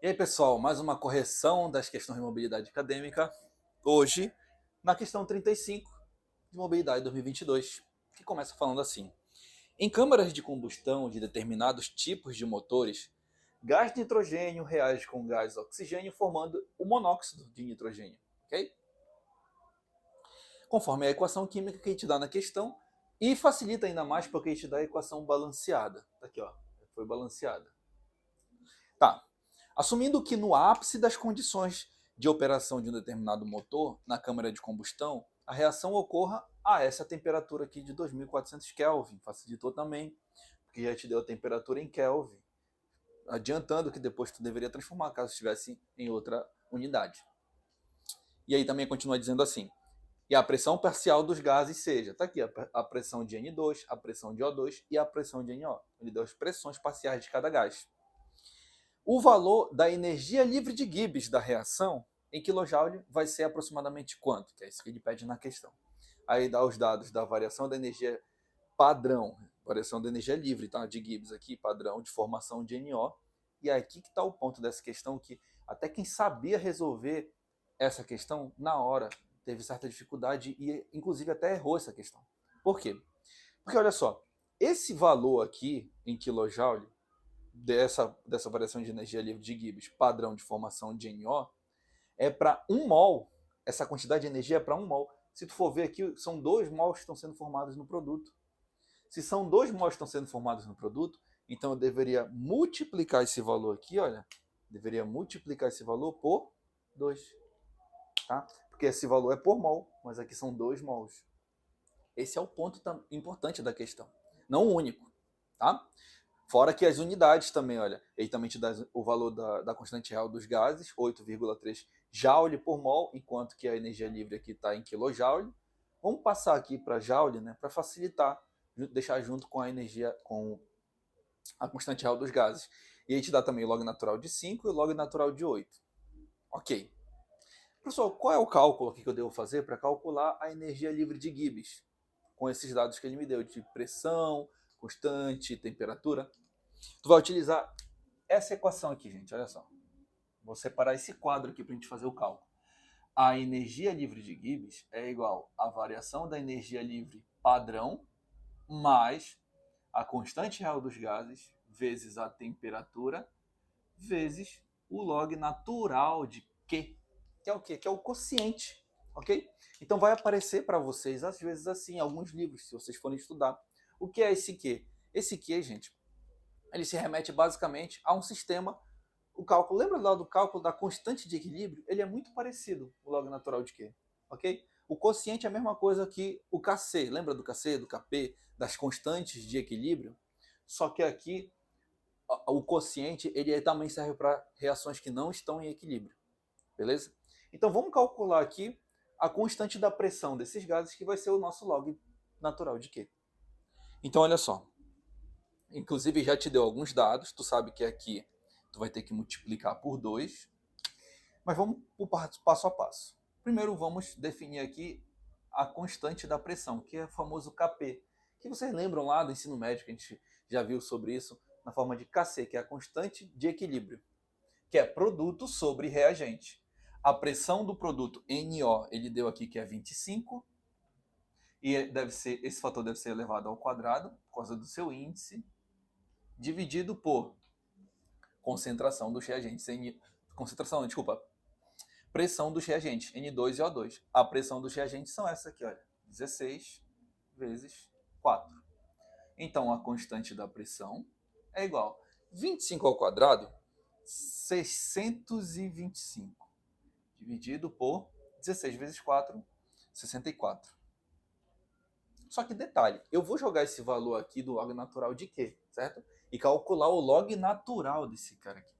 E aí, pessoal, mais uma correção das questões de mobilidade acadêmica. Hoje, na questão 35 de mobilidade 2022, que começa falando assim: em câmaras de combustão de determinados tipos de motores, gás nitrogênio reage com gás oxigênio formando o monóxido de nitrogênio, ok? Conforme a equação química que a gente dá na questão, e facilita ainda mais porque a gente dá a equação balanceada. Tá aqui, ó, foi balanceada. Tá. Assumindo que no ápice das condições de operação de um determinado motor na câmara de combustão, a reação ocorra a essa temperatura aqui de 2400 Kelvin. Facilitou também, porque já te deu a temperatura em Kelvin, adiantando que depois tu deveria transformar caso estivesse em outra unidade. E aí também continua dizendo assim: e a pressão parcial dos gases seja, tá aqui, a pressão de N2, a pressão de O2 e a pressão de NO. Ele deu as pressões parciais de cada gás. O valor da energia livre de Gibbs da reação em kJ vai ser aproximadamente quanto? Que é isso que ele pede na questão. Aí dá os dados da variação da energia padrão, variação da energia livre, tá? De Gibbs aqui, padrão de formação de NO. E é aqui que está o ponto dessa questão, que até quem sabia resolver essa questão, na hora, teve certa dificuldade e, inclusive, até errou essa questão. Por quê? Porque, olha só, esse valor aqui em kJ dessa variação de energia livre de Gibbs padrão de formação de NO é para 1 mol. Essa quantidade de energia é para 1 mol. Se tu for ver aqui, são 2 mols que estão sendo formados no produto. Se são 2 mols que estão sendo formados no produto, então eu deveria multiplicar esse valor aqui, olha, deveria multiplicar esse valor por 2, tá? Porque esse valor é por mol, mas aqui são 2 mols. Esse é o ponto importante da questão, não o único, tá? Fora que as unidades também, olha, ele também te dá o valor da constante real dos gases, 8,3 joule por mol, enquanto que a energia livre aqui está em quilojoule. Vamos passar aqui para joule, né, para facilitar, deixar junto com a energia, com a constante real dos gases. E aí te dá também o log natural de 5 e o log natural de 8. Ok. Pessoal, qual é o cálculo aqui que eu devo fazer para calcular a energia livre de Gibbs? Com esses dados que ele me deu, de pressão, constante, temperatura. Tu vai utilizar essa equação aqui, gente, olha só. Vou separar esse quadro aqui para a gente fazer o cálculo. A energia livre de Gibbs é igual à variação da energia livre padrão mais a constante real dos gases vezes a temperatura vezes o log natural de Q, que é o quê? Que é o quociente, ok? Então vai aparecer para vocês, às vezes assim, em alguns livros, se vocês forem estudar. O que é esse Q? Esse Q, gente, ele se remete basicamente a um sistema. O cálculo, lembra lá do cálculo da constante de equilíbrio? Ele é muito parecido, o log natural de Q, ok? O quociente é a mesma coisa que o Kc, lembra do Kc, do Kp, das constantes de equilíbrio? Só que aqui o quociente ele também serve para reações que não estão em equilíbrio, beleza? Então vamos calcular aqui a constante da pressão desses gases, que vai ser o nosso log natural de Q. Então olha só, inclusive já te deu alguns dados, tu sabe que aqui tu vai ter que multiplicar por 2, mas vamos para o passo a passo. Primeiro vamos definir aqui a constante da pressão, que é o famoso Kp, que vocês lembram lá do ensino médio, que a gente já viu sobre isso, na forma de Kc, que é a constante de equilíbrio, que é produto sobre reagente. A pressão do produto NO, ele deu aqui que é 25, e esse fator deve ser elevado ao quadrado, por causa do seu índice, dividido por concentração dos reagentes, pressão dos reagentes, N2 e O2. A pressão dos reagentes são essa aqui, olha, 16 vezes 4. Então, a constante da pressão é igual a 25 ao quadrado, 625, dividido por 16 vezes 4, 64. Só que detalhe, eu vou jogar esse valor aqui do log natural de Q, certo? E calcular o log natural desse cara aqui.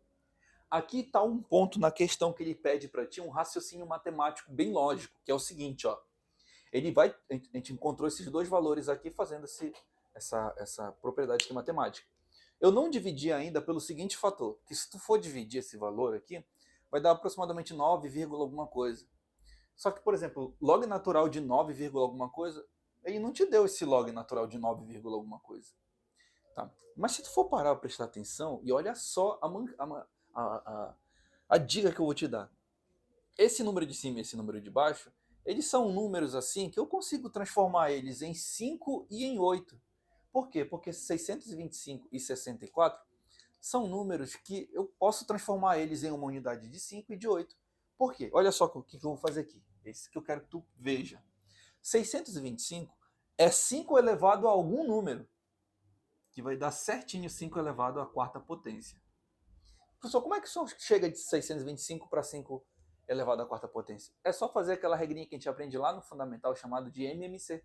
Aqui está um ponto na questão que ele pede para ti, um raciocínio matemático bem lógico, que é o seguinte, ó. A gente encontrou esses dois valores aqui fazendo essa propriedade aqui matemática. Eu não dividi ainda pelo seguinte fator, que se tu for dividir esse valor aqui, vai dar aproximadamente 9, alguma coisa. Só que, por exemplo, log natural de 9, alguma coisa, ele não te deu esse log natural de 9, alguma coisa. Tá? Mas se tu for parar para prestar atenção, e olha só A dica que eu vou te dar. Esse número de cima e esse número de baixo, eles são números assim que eu consigo transformar eles em 5 e em 8. Por quê? Porque 625 e 64 são números que eu posso transformar eles em uma unidade de 5 e de 8. Por quê? Olha só o que eu vou fazer aqui. Esse que eu quero que tu veja. 625 é 5 elevado a algum número, que vai dar certinho 5 elevado à quarta potência. Professor, como é que o senhor chega de 625 para 5 elevado à quarta potência? É só fazer aquela regrinha que a gente aprende lá no fundamental chamado de MMC.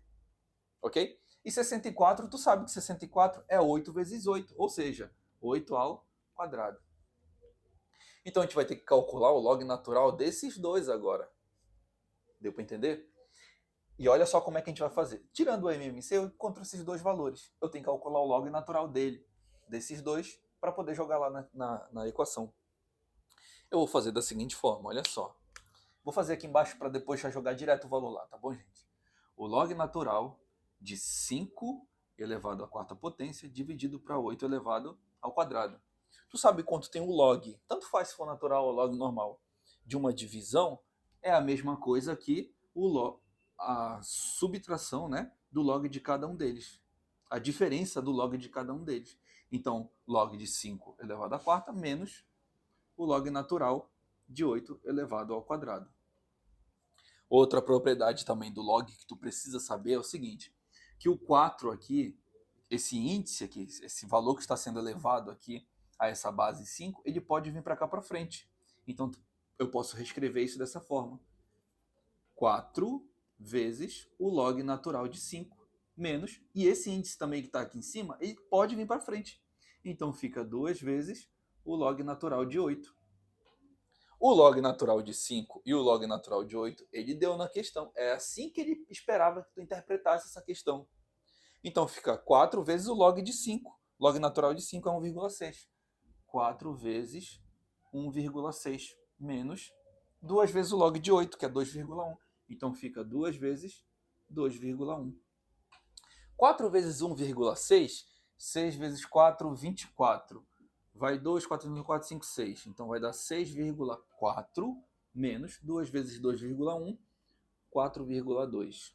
Ok? E 64, tu sabe que 64 é 8 vezes 8, ou seja, 8 ao quadrado. Então a gente vai ter que calcular o log natural desses dois agora. Deu para entender? E olha só como é que a gente vai fazer. Tirando o MMC, eu encontro esses dois valores. Eu tenho que calcular o log natural desses dois, para poder jogar lá na equação. Eu vou fazer da seguinte forma, olha só. Vou fazer aqui embaixo para depois já jogar direto o valor lá, tá bom, gente? O log natural de 5 elevado à quarta potência dividido para 8 elevado ao quadrado. Tu sabe quanto tem o log, tanto faz se for natural ou log normal, de uma divisão, é a mesma coisa que a subtração, né, do log de cada um deles. A diferença do log de cada um deles. Então, log de 5 elevado à quarta menos o log natural de 8 elevado ao quadrado. Outra propriedade também do log que tu precisa saber é o seguinte, que o 4 aqui, esse índice aqui, esse valor que está sendo elevado aqui a essa base 5, ele pode vir para cá para frente. Então eu posso reescrever isso dessa forma. 4 vezes o log natural de 5 menos, e esse índice também que está aqui em cima, ele pode vir para frente. Então fica 2 vezes o log natural de 8. O log natural de 5 e o log natural de 8, ele deu na questão. É assim que ele esperava que tu interpretasse essa questão. Então fica 4 vezes o log de 5. Log natural de 5 é 1,6. 4 vezes 1,6 menos 2 vezes o log de 8, que é 2,1. Então fica 2 vezes 2,1. 4 vezes 1,6, 6 vezes 4, 24. Vai 2, 4, 4, 5, 6. Então vai dar 6,4 menos 2 vezes 2,1, 4,2.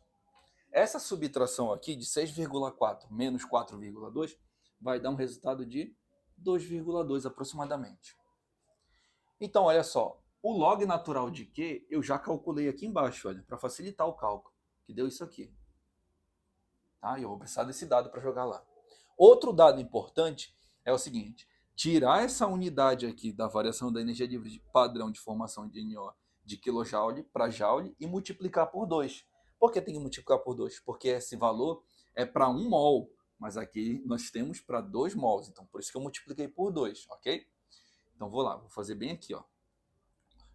Essa subtração aqui de 6,4 menos 4,2 vai dar um resultado de 2,2 aproximadamente. Então, olha só, o log natural de Q eu já calculei aqui embaixo, olha, para facilitar o cálculo, que deu isso aqui. Tá? E eu vou precisar desse dado para jogar lá. Outro dado importante é o seguinte, tirar essa unidade aqui da variação da energia livre de padrão de formação de NO de kJ para joule e multiplicar por 2. Por que tem que multiplicar por 2? Porque esse valor é para 1 mol, mas aqui nós temos para 2 mols. Então, por isso que eu multipliquei por 2, ok? Então, vou lá, vou fazer bem aqui, ó.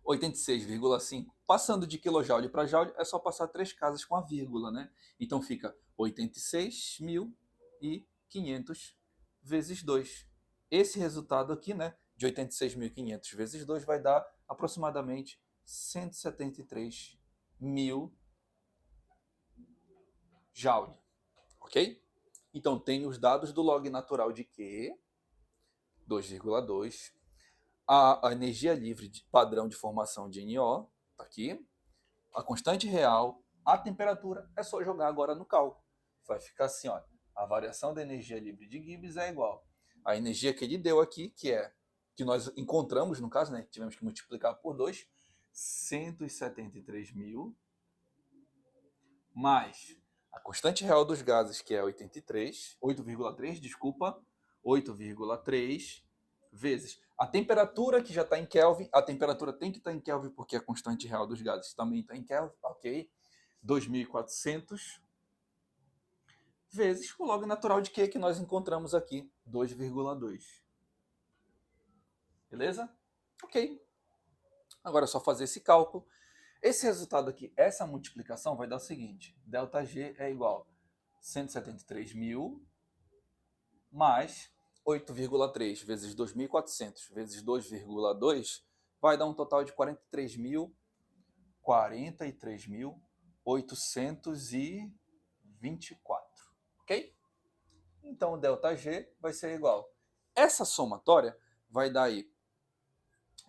86,5. Passando de kJ para joule, é só passar 3 casas com a vírgula, né? Então, fica 86.500 vezes 2. Esse resultado aqui, né, de 86.500 vezes 2 vai dar aproximadamente 173 mil joule, ok? Então tem os dados do log natural de Q, 2,2, a energia livre de padrão de formação de NO, tá aqui, a constante real, a temperatura, é só jogar agora no cálculo. Vai ficar assim, ó, a variação da energia livre de Gibbs é igual à energia que ele deu aqui, que nós encontramos, no caso, né, tivemos que multiplicar por 2, 173 mil, mais a constante real dos gases, que é 8,3, desculpa, 8,3, vezes a temperatura, que já está em Kelvin, a temperatura tem que estar em Kelvin, porque a constante real dos gases também está em Kelvin, ok? 2.400, vezes o log natural de Q que nós encontramos aqui, 2,2. Beleza? Ok. Agora é só fazer esse cálculo. Esse resultado aqui, essa multiplicação vai dar o seguinte, ΔG é igual a 173 mil mais 8,3 vezes 2.400 vezes 2,2 vai dar um total de 43.824, ok? Então o ΔG vai ser igual. Essa somatória vai dar aí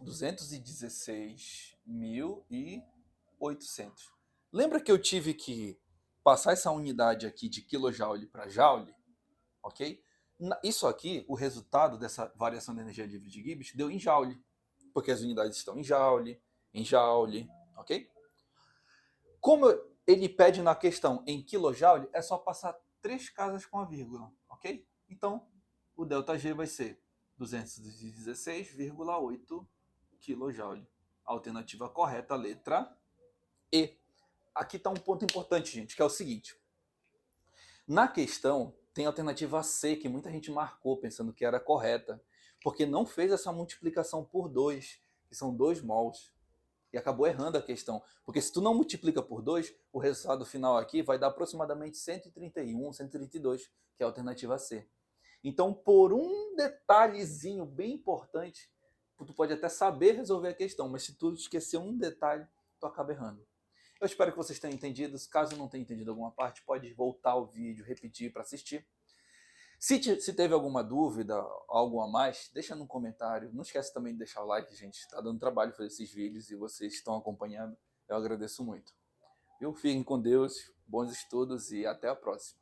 216.800. Lembra que eu tive que passar essa unidade aqui de quilojoule para joule? Ok? Isso aqui, o resultado dessa variação de energia livre de Gibbs, deu em joule, porque as unidades estão em joule, ok? Como ele pede na questão em quilojoule, é só passar 3 casas com a vírgula, ok? Então, o ΔG vai ser 216,8 kJ. Alternativa correta, letra E. Aqui está um ponto importante, gente, que é o seguinte. Na questão, tem a alternativa C, que muita gente marcou pensando que era correta, porque não fez essa multiplicação por 2, que são 2 mols. E acabou errando a questão. Porque se tu não multiplica por 2, o resultado final aqui vai dar aproximadamente 131, 132, que é a alternativa C. Então, por um detalhezinho bem importante, tu pode até saber resolver a questão, mas se tu esquecer um detalhe, tu acaba errando. Eu espero que vocês tenham entendido. Caso não tenha entendido alguma parte, pode voltar ao vídeo, repetir para assistir. Se teve alguma dúvida, algo a mais, deixa no comentário. Não esquece também de deixar o like, gente. Está dando trabalho fazer esses vídeos e vocês estão acompanhando. Eu agradeço muito. Fiquem com Deus, bons estudos e até a próxima.